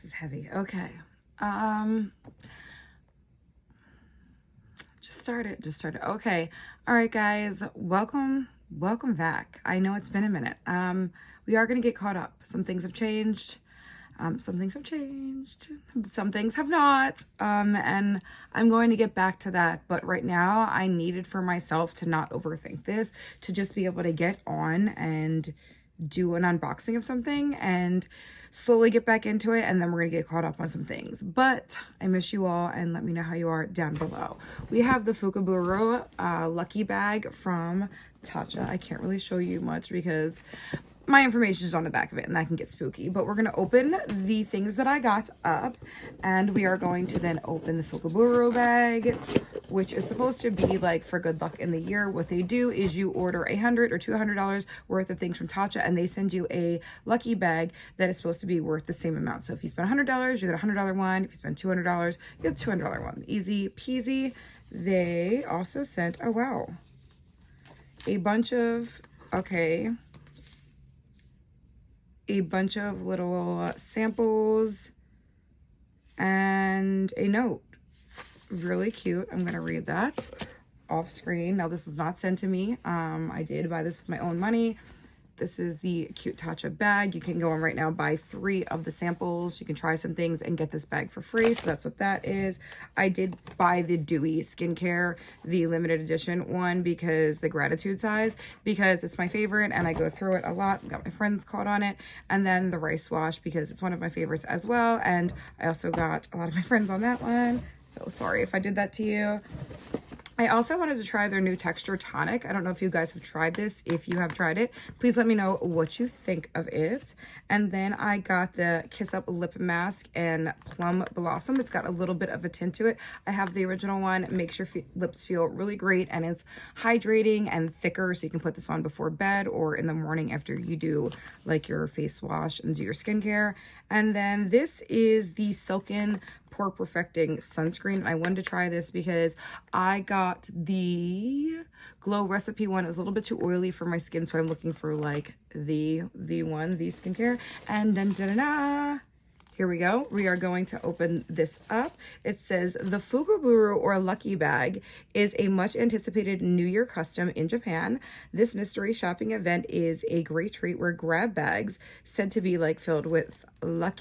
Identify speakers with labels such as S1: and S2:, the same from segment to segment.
S1: This is heavy. Okay. Just started. Okay. All right, guys. Welcome back. I know it's been a minute. We are going to get caught up. Some things have changed. Some things have changed. Some things have not. And I'm going to get back to that. But right now, I needed for myself to not overthink this, to just be able to get on and do an unboxing of something and slowly get back into it, and then we're gonna get caught up on some things. But I miss you all, and let me know how you are down below. We have the FUKUBUKURO lucky bag from Tatcha. I can't really show you much because my information is on the back of it and that can get spooky, but we're going to open the things that I got up, and we are going to then open the FUKUBUKURO bag, which is supposed to be like for good luck in the year. What they do is you order $100 or $200 worth of things from Tatcha, and they send you a lucky bag that is supposed to be worth the same amount. So if you spend $100, you get a $100 one. If you spend $200, you get a $200 one. Easy peasy. They also sent, oh wow, a bunch of, okay, a bunch of little samples and a note. Really cute. I'm gonna read that off screen. Now, this is not sent to me. I did buy this with my own money. This is the cute Tatcha bag. You can go on right now, buy 3 of the samples. You can try some things and get this bag for free. So that's what that is. I did buy the Dewy Skincare, the limited edition one, because the gratitude size, because it's my favorite and I go through it a lot. Got my friends caught on it. And then the rice wash, because it's one of my favorites as well. And I also got a lot of my friends on that one. So sorry if I did that to you. I also wanted to try their new texture tonic. I don't know if you guys have tried this. If you have tried it, please let me know what you think of it. And then I got the Kiss Up Lip Mask and Plum Blossom. It's got a little bit of a tint to it. I have the original one. It makes your lips feel really great, and it's hydrating and thicker, so you can put this on before bed or in the morning after you do like your face wash and do your skincare. And then this is the Silken Pore Perfecting Sunscreen. I wanted to try this because I got the Glow Recipe one. It was a little bit too oily for my skin, so I'm looking for like the skincare. And then da-da-da, here we go. We are going to open this up. It says the FUKUBUKURO or Lucky Bag is a much anticipated New Year custom in Japan. This mystery shopping event is a great treat where grab bags said to be like filled with luck,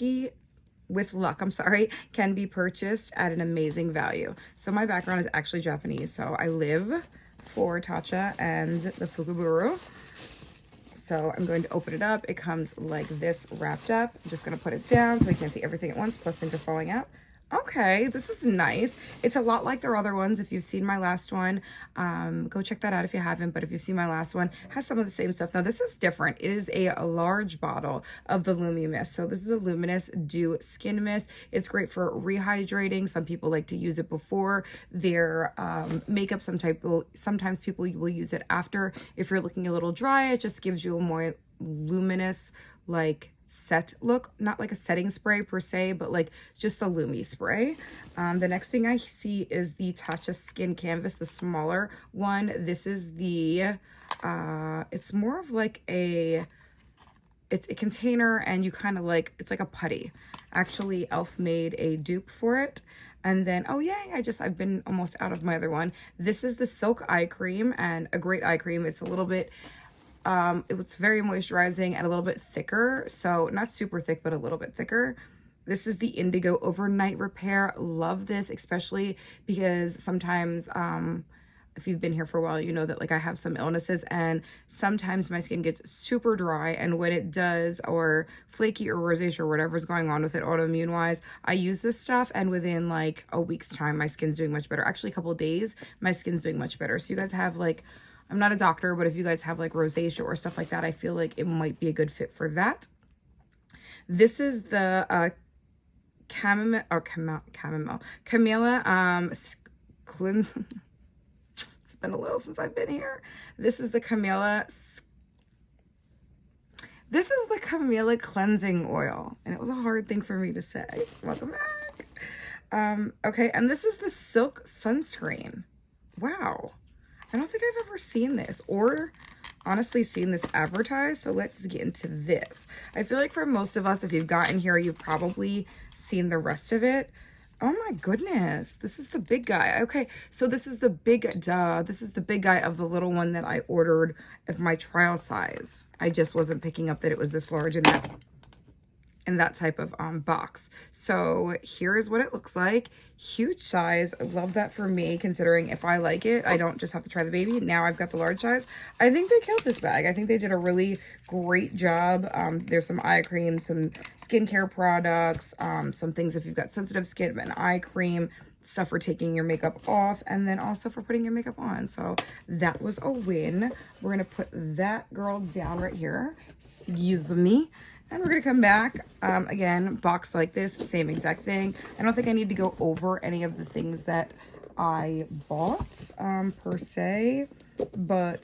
S1: can be purchased at an amazing value. So my background is actually Japanese, so I live for Tatcha and the FUKUBUKURO. So I'm going to open it up. It comes like this wrapped up. I'm just going to put it down so we can't see everything at once, plus things are falling out. Okay, this is nice. It's a lot like their other ones. If you've seen my last one, go check that out if you haven't. But if you've seen my last one, it has some of the same stuff. Now, this is different. It is a large bottle of the Lumi Mist. So this is a Luminous Dew Skin Mist. It's great for rehydrating. Some people like to use it before their makeup. Sometimes people will use it after. If you're looking a little dry, it just gives you a more luminous, like, set look, not like a setting spray per se, but like just a Lumi spray. The next thing I see is the Tatcha Skin Canvas, the smaller one. This is the it's more of like it's a container, and you kind of like, it's like a putty. Actually, Elf made a dupe for it. And then, oh yay, I've been almost out of my other one. This is the Silk Eye Cream, and a great eye cream. It's a little bit it was very moisturizing and a little bit thicker. So not super thick, but a little bit thicker. This is the Indigo Overnight Repair. Love this, especially because sometimes, if you've been here for a while, you know that like I have some illnesses, and sometimes my skin gets super dry, and when it does, or flaky or rosacea or whatever's going on with it autoimmune wise, I use this stuff, and within like a week's time, my skin's doing much better. Actually, a couple of days, my skin's doing much better. So you guys have like, I'm not a doctor, but if you guys have like rosacea or stuff like that, I feel like it might be a good fit for that. This is the Camellia cleanse. It's been a little since I've been here. This is the Camellia. This is the Camellia cleansing oil, and it was a hard thing for me to say. Welcome back. Okay, and this is the Silk Sunscreen. Wow. I don't think I've ever seen this, or honestly seen this advertised, so let's get into this. I feel like for most of us, if you've gotten here, you've probably seen the rest of it. Oh my goodness, this is the big guy. Okay, so this is the big, this is the big guy of the little one that I ordered of my trial size. I just wasn't picking up that it was this large in that type of box. So here's what it looks like. Huge size. I love that for me, considering if I like it, I don't just have to try the baby. Now I've got the large size. I think they killed this bag. I think they did a really great job. There's some eye cream, some skincare products, some things if you've got sensitive skin, an eye cream, stuff for taking your makeup off, and then also for putting your makeup on. So that was a win. We're gonna put that girl down right here. Excuse me. And we're going to come back, again, box like this, same exact thing. I don't think I need to go over any of the things that I bought, per se, but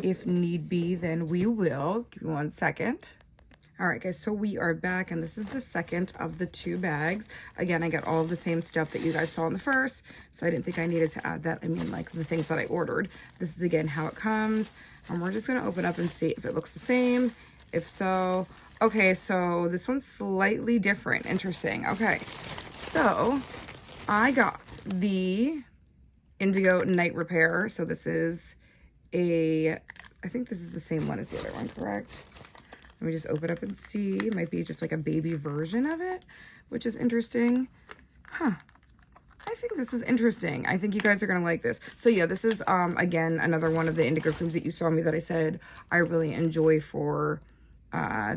S1: if need be, then we will. Give me 1 second. All right, guys, so we are back, and this is the second of the 2 bags. Again, I got all of the same stuff that you guys saw in the first, so I didn't think I needed to add that. I mean, like, the things that I ordered. This is, again, how it comes, and we're just going to open up and see if it looks the same. If so, okay, so this one's slightly different. Interesting. Okay, so I got the Indigo Night Repair. So this is I think this is the same one as the other one, correct? Let me just open up and see. It might be just like a baby version of it, which is interesting. Huh. I think this is interesting. I think you guys are going to like this. So yeah, this is, again, another one of the indigo creams that you saw me that I said I really enjoy for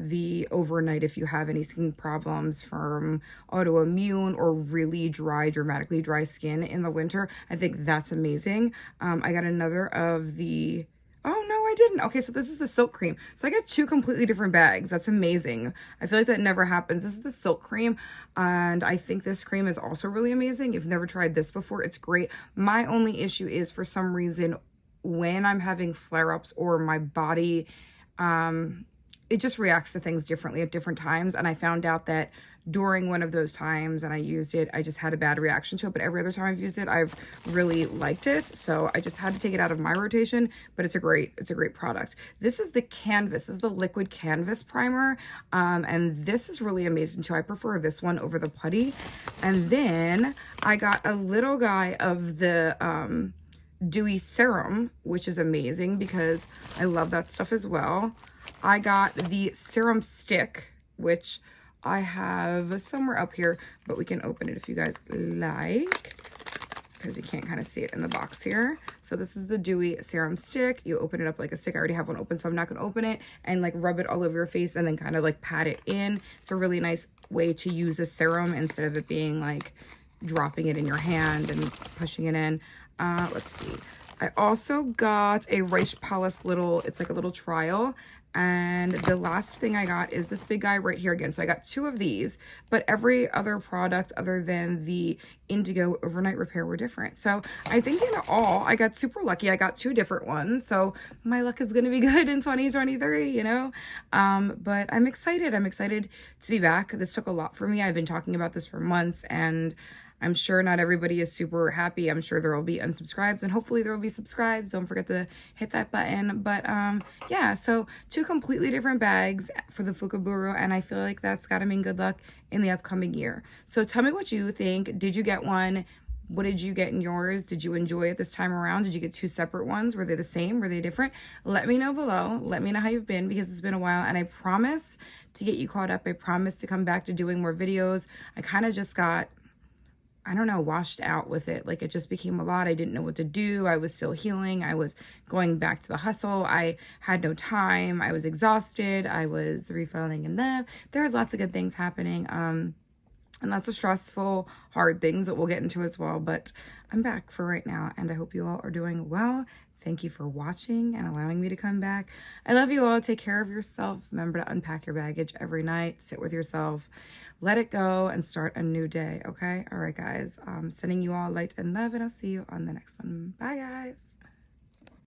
S1: the overnight if you have any skin problems from autoimmune or really dry, dramatically dry skin in the winter. I think that's amazing. I got another of the... Oh, no, I didn't. Okay, so this is the silk cream. So I got 2 completely different bags. That's amazing. I feel like that never happens. This is the silk cream, and I think this cream is also really amazing. If you've never tried this before, it's great. My only issue is, for some reason, when I'm having flare-ups or my body, it just reacts to things differently at different times. And I found out that during one of those times and I used it, I just had a bad reaction to it. But every other time I've used it, I've really liked it. So I just had to take it out of my rotation, but it's a great product. This is the Canvas. This is the liquid canvas primer. And this is really amazing too. I prefer this one over the putty. And then I got a little guy of the dewy serum, which is amazing because I love that stuff as well. I got the serum stick, which I have somewhere up here, but we can open it if you guys like, because you can't kind of see it in the box here. So this is the dewy serum stick. You open it up like a stick. I already have one open, so I'm not going to open it and like rub it all over your face and then kind of like pat it in. It's a really nice way to use a serum instead of it being like dropping it in your hand and pushing it in. Let's see. I also got a Rice Palace little, it's like a little trial. And the last thing I got is this big guy right here again. So I got 2 of these, but every other product other than the Indigo Overnight Repair were different. So I think in all, I got super lucky. I got 2 different ones. So my luck is going to be good in 2023, you know? But I'm excited. I'm excited to be back. This took a lot for me. I've been talking about this for months, and I'm sure not everybody is super happy. I'm sure there will be unsubscribes, and hopefully there will be subscribes. Don't forget to hit that button. But yeah, so 2 completely different bags for the FUKUBUKURO, and I feel like that's got to mean good luck in the upcoming year. So tell me what you think. Did you get one? What did you get in yours? Did you enjoy it this time around? Did you get 2 separate ones? Were they the same? Were they different? Let me know below. Let me know how you've been, because it's been a while, and I promise to get you caught up. I promise to come back to doing more videos. I kind of just got, I don't know, washed out with it. Like, it just became a lot. I didn't know what to do. I was still healing. I was going back to the hustle. I had no time. I was exhausted. I was refilling in love. There was lots of good things happening. And lots of stressful, hard things that we'll get into as well. But I'm back for right now, and I hope you all are doing well. Thank you for watching and allowing me to come back. I love you all. Take care of yourself. Remember to unpack your baggage every night. Sit with yourself. Let it go and start a new day, okay? All right, guys. Sending you all light and love, and I'll see you on the next one. Bye, guys.